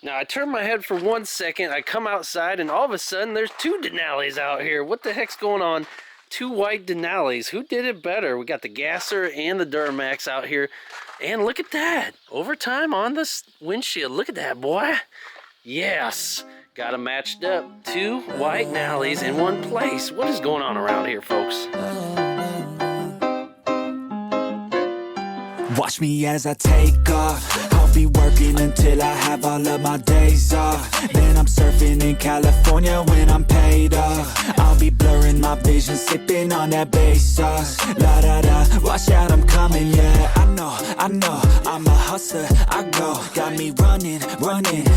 Now I turn my head for 1 second, I come outside, and all of a sudden there's two Denalis out here. What the heck's going on? Two white Denalis. Who did it better? We got the Gasser and the Duramax out here. And look at that. Overtime on the windshield. Look at that, boy. Yes. Got them matched up. Two white Denalis in one place. What is going on around here, folks? Watch me as I take off. I'll be working until I have all of my days off. Then I'm surfing in California when I'm paid off. I'll be blurring my vision, sipping on that bass sauce. La da da, watch out, I'm coming, yeah. I know, I'm a hustler, I go. Got me running,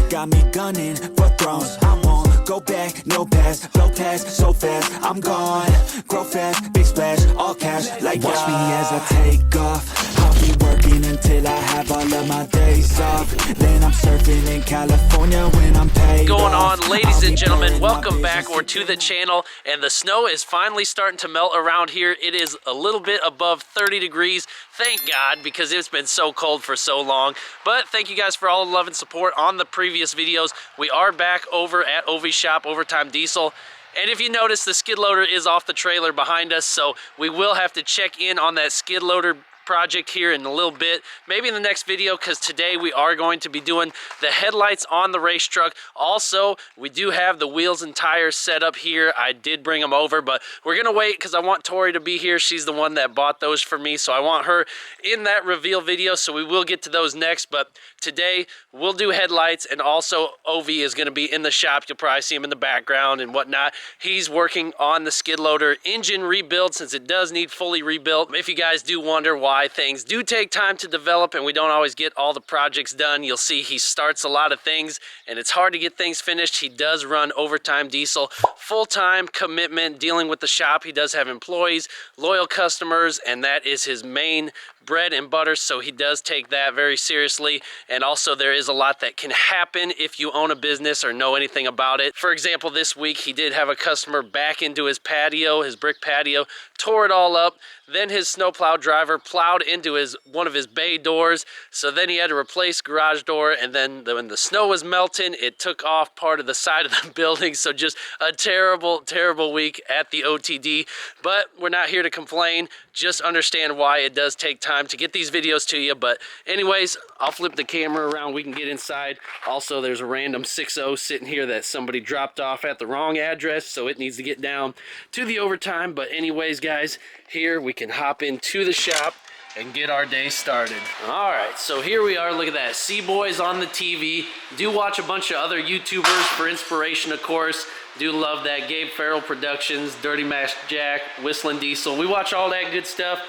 got me gunning for thrones. I won't go back, no pass, blow past so fast. I'm gone, grow fast, big splash, all cash, like watch me as I take off. Be working until I have all of my days off. Then I'm surfing in California when I'm paid Going off. on, ladies and gentlemen, welcome back or to the channel. And the snow is finally starting to melt around here. It is a little bit above 30 degrees. Thank God, because it's been so cold for so long. But thank you guys for all the love and support on the previous videos. We are back over at Ovi's shop, Overtime Diesel. And if you notice, the skid loader is off the trailer behind us, so we will have to check in on that skid loader project here in a little bit, maybe in the next video, because today we are going to be doing the headlights on the race truck. Also, we do have the wheels and tires set up here. I did bring them over, but we're gonna wait because I want Tori to be here. She's the one that bought those for me, so I want her in that reveal video, so we will get to those next. But today we'll do headlights, and also Ovi is going to be in the shop. You'll probably see him in the background and whatnot. He's working on the skid loader engine rebuild, since it does need fully rebuilt. If you guys do wonder why things do take time to develop and we don't always get all the projects done, you'll see he starts a lot of things and it's hard to get things finished. He does run Overtime Diesel, full-time commitment, dealing with the shop. He does have employees, loyal customers, and that is his main bread and butter, so he does take that very seriously. And also, there is a lot that can happen if you own a business or know anything about it. For example, this week he did have a customer back into his patio, his brick patio, tore it all up. Then his snowplow driver plowed into one of his bay doors, so then he had to replace garage door. And then when the snow was melting, it took off part of the side of the building. So just a terrible week at the OTD. But we're not here to complain. Just understand why it does take time to get these videos to you. But anyways, I'll flip the camera around. We can get inside. Also, there's a random 6.0 sitting here that somebody dropped off at the wrong address, so it needs to get down to the overtime. But anyways, guys, here we can hop into the shop and get our day started. All right, so here we are. Look at that. C-Boys on the TV. Do watch a bunch of other YouTubers for inspiration, of course. Do love that. Gabe Farrell Productions, Dirty Mash Jack, Whistling Diesel. We watch all that good stuff.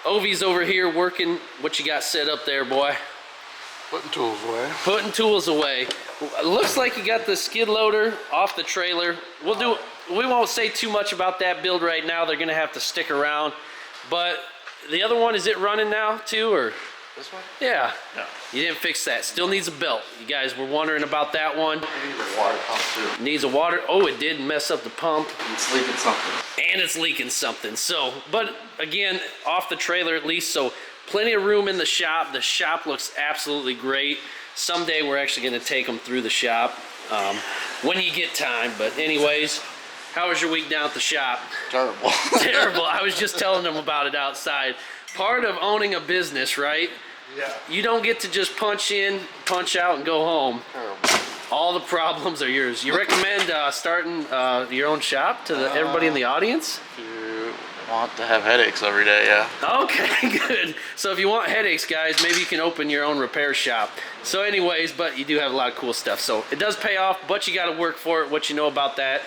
Ovi's over here working. What you got set up there, boy? Putting tools away. Putting tools away. Looks like you got the skid loader off the trailer. We won't say too much about that build right now. They're gonna have to stick around. But the other one, is it running now too, or? This one? Yeah. No. You didn't fix that. Still needs a belt. You guys were wondering about that one. It needs a water pump too. Needs a water. Oh, it did mess up the pump. It's leaking something. And it's leaking something. So, but again, off the trailer at least, so plenty of room in the shop. The shop looks absolutely great. Someday we're actually going to take them through the shop when you get time. But anyways, how was your week down at the shop? Terrible. Terrible. I was just telling them about it outside. Part of owning a business, right? Yeah. You don't get to just punch in, punch out, and go home. Terrible. All the problems are yours. You recommend starting your own shop to everybody in the audience? If you want to have headaches every day, yeah. Okay, good. So if you want headaches, guys, maybe you can open your own repair shop. So anyways, but you do have a lot of cool stuff. So it does pay off, but you got to work for it, what you know about that.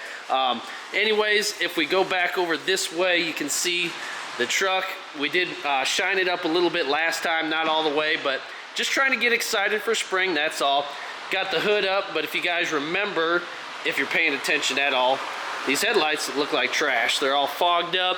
Anyways, if we go back over this way, you can see the truck. We did shine it up a little bit last time, not all the way, but just trying to get excited for spring, that's all. Got the hood up, but if you guys remember, if you're paying attention at all, these headlights look like trash. They're all fogged up.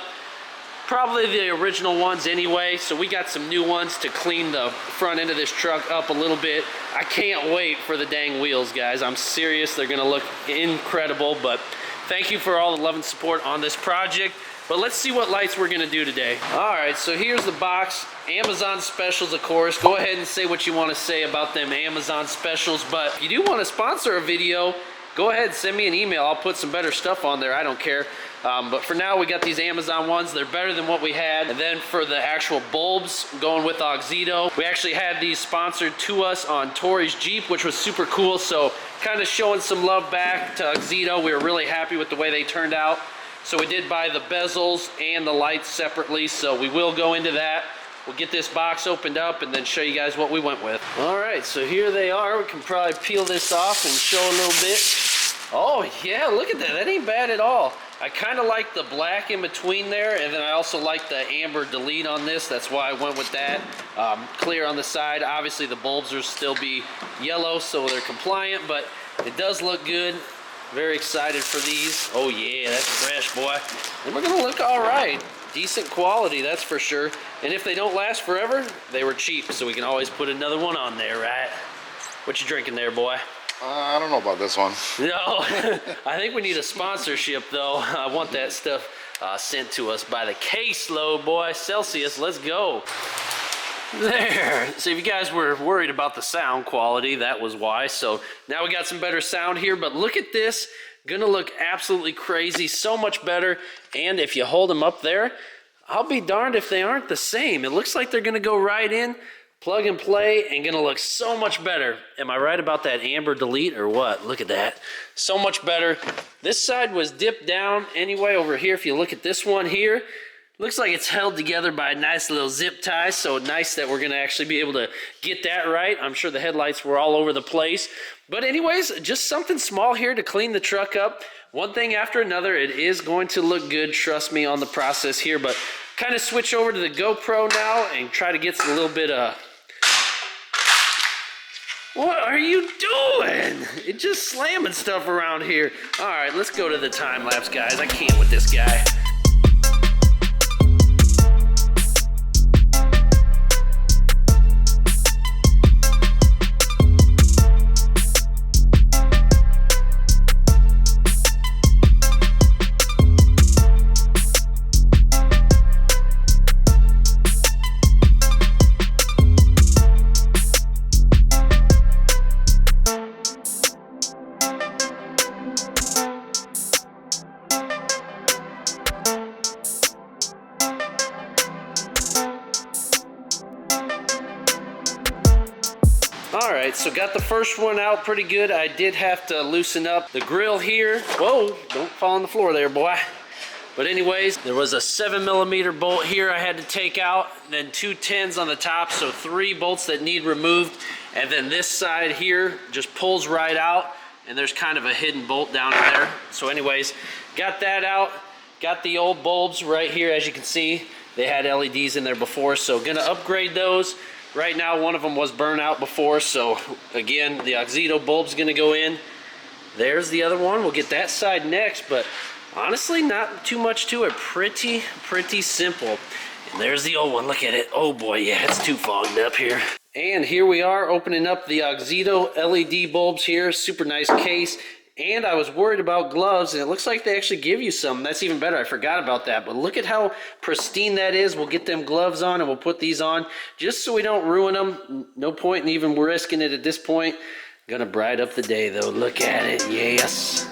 Probably the original ones anyway, so we got some new ones to clean the front end of this truck up a little bit. I can't wait for the dang wheels, guys. I'm serious, they're gonna look incredible, but thank you for all the love and support on this project. But let's see what lights we're gonna do today. All right, so here's the box. Amazon specials, of course. Go ahead and say what you want to say about them Amazon specials. But if you do want to sponsor a video, go ahead, send me an email. I'll put some better stuff on there. I don't care. But for now, we got these Amazon ones. They're better than what we had. And then for the actual bulbs, going with Auxito, we actually had these sponsored to us on Tori's Jeep, which was super cool. So kind of showing some love back to Auxito. We were really happy with the way they turned out. So we did buy the bezels and the lights separately. So we will go into that. We'll get this box opened up and then show you guys what we went with. All right, so here they are. We can probably peel this off and show a little bit. Oh yeah, look at that. That ain't bad at all. I kind of like the black in between there, and then I also like the amber delete on this. That's why I went with that. Clear on the side. Obviously the bulbs will still be yellow, so they're compliant, but it does look good. Very excited for these. Oh yeah, that's fresh, boy. And we're gonna look all right. Decent quality, that's for sure. And if they don't last forever, they were cheap, so we can always put another one on there, right? What you drinking there, boy? I don't know about this one. No, I think we need a sponsorship, though. I want that stuff sent to us by the caseload, boy. Celsius, let's go. There. So if you guys were worried about the sound quality, that was why. So now we got some better sound here, but look at this. Gonna look absolutely crazy, so much better. And if you hold them up there, I'll be darned if they aren't the same. It looks like they're gonna go right in, plug and play, and gonna look so much better. Am I right about that amber delete or what? Look at that. So much better. This side was dipped down anyway over here. If you look at this one here, looks like it's held together by a nice little zip tie, so nice that we're gonna actually be able to get that right. I'm sure the headlights were all over the place. But anyways, just something small here to clean the truck up. One thing after another, it is going to look good, trust me on the process here, but kind of switch over to the GoPro now and try to get a little bit of... What are you doing? It's just slamming stuff around here. All right, let's go to the time lapse, guys. I can't with this guy. Alright, so got the first one out pretty good. I did have to loosen up the grill here. Whoa, don't fall on the floor there, boy. But anyways, there was a 7mm bolt here I had to take out, then 2 10s on the top, so 3 bolts that need removed. And then this side here just pulls right out, and there's kind of a hidden bolt down there. So anyways, got that out. Got the old bulbs right here, as you can see. They had LEDs in there before, so gonna upgrade those. Right now, one of them was burnt out before, so again, the Auxito bulb's gonna go in. There's the other one. We'll get that side next, but honestly, not too much to it. Pretty simple. And there's the old one. Look at it. Oh boy, yeah, it's too fogged up here. And here we are opening up the Auxito LED bulbs here. Super nice case. And I was worried about gloves, and it looks like they actually give you some. That's even better. I forgot about that. But look at how pristine that is. We'll get them gloves on, and we'll put these on just so we don't ruin them. No point in even risking it at this point. Gonna bright up the day, though. Look at it. Yes.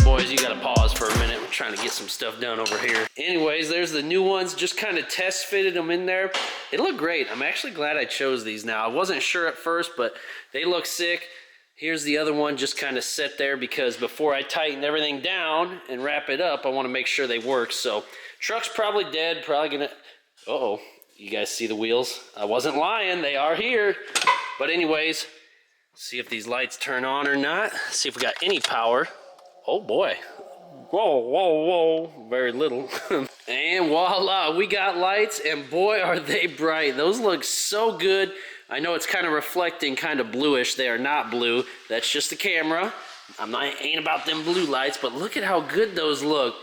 Boys, you gotta pause for a minute. We're trying to get some stuff done over here. Anyways, there's the new ones. Just kind of test fitted them in there. It looked great. I'm actually glad I chose these now. I wasn't sure at first, but they look sick. Here's the other one just kind of set there because before I tighten everything down and wrap it up, I want to make sure they work. So truck's probably dead, probably gonna, uh-oh, you guys see the wheels? I wasn't lying, they are here. But anyways, see if these lights turn on or not. See if we got any power. Oh boy. Whoa, whoa, whoa, very little. And voila, we got lights, and boy are they bright. Those look so good. I know it's kind of reflecting, kind of bluish. They are not blue. That's just the camera. Ain't about them blue lights, but look at how good those look.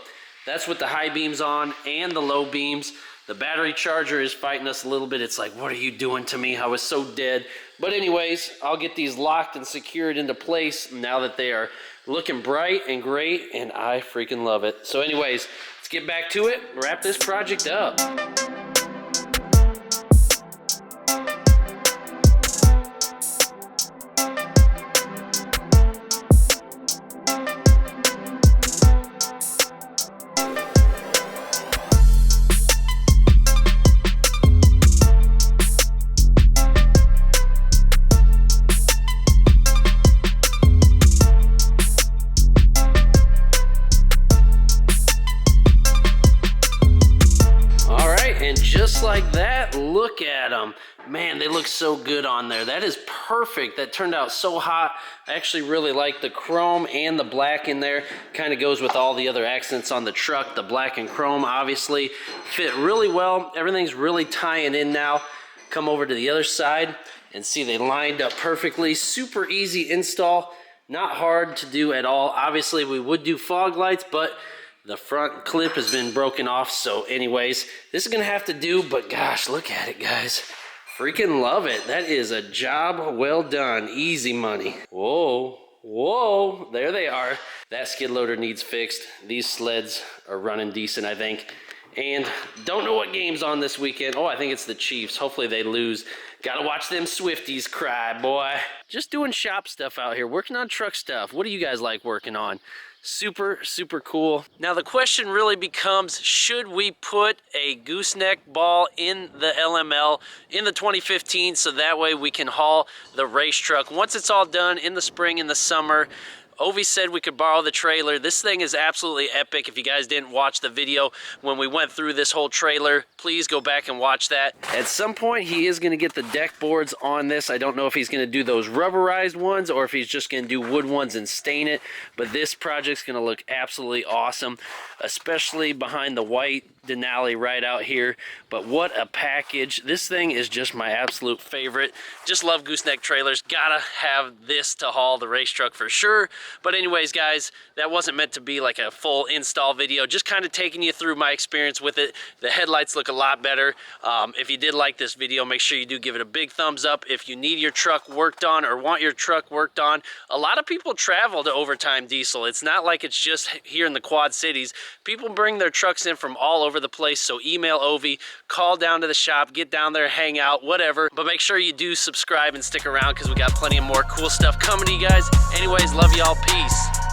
That's with the high beams on and the low beams. The battery charger is fighting us a little bit. It's like, what are you doing to me? I was so dead. But anyways, I'll get these locked and secured into place now that they are looking bright and great, and I freaking love it. So anyways, let's get back to it, wrap this project up. Just like that, look at them. Man, they look so good on there. That is perfect. That turned out so hot. I actually really like the chrome and the black in there. Kind of goes with all the other accents on the truck. The black and chrome obviously fit really well. Everything's really tying in now. Come over to the other side and see they lined up perfectly. Super easy install. Not hard to do at all. Obviously, we would do fog lights, but the front clip has been broken off, so anyways, this is gonna have to do, but gosh, look at it, guys. Freaking love it. That is a job well done. Easy money. Whoa, whoa, there they are. That skid loader needs fixed. These sleds are running decent, I think. And don't know what game's on this weekend. Oh, I think it's the Chiefs. Hopefully they lose. Gotta watch them Swifties cry, boy. Just doing shop stuff out here, working on truck stuff. What do you guys like working on? Super, super cool. Now the question really becomes, should we put a gooseneck ball in the LML in the 2015 so that way we can haul the race truck once it's all done in the spring, in the summer? Ovi said we could borrow the trailer. This thing is absolutely epic. If you guys didn't watch the video when we went through this whole trailer, please go back and watch that. At some point, he is going to get the deck boards on this. I don't know if he's going to do those rubberized ones or if he's just going to do wood ones and stain it. But this project's going to look absolutely awesome, especially behind the white Denali right out here. But what a package. This thing is just my absolute favorite. Just love gooseneck trailers. Gotta have this to haul the race truck for sure. But anyways, guys, that wasn't meant to be like a full install video, just kind of taking you through my experience with it. The headlights look a lot better. If you did like this video, make sure you do give it a big thumbs up. If you need your truck worked on or want your truck worked on, a lot of people travel to Overtime Diesel. It's not like it's just here in the Quad Cities. People bring their trucks in from all over the place, so email Ovi, call down to the shop, get down there, hang out, whatever. But make sure you do subscribe and stick around because we got plenty of more cool stuff coming to you guys. Anyways, love y'all. Peace.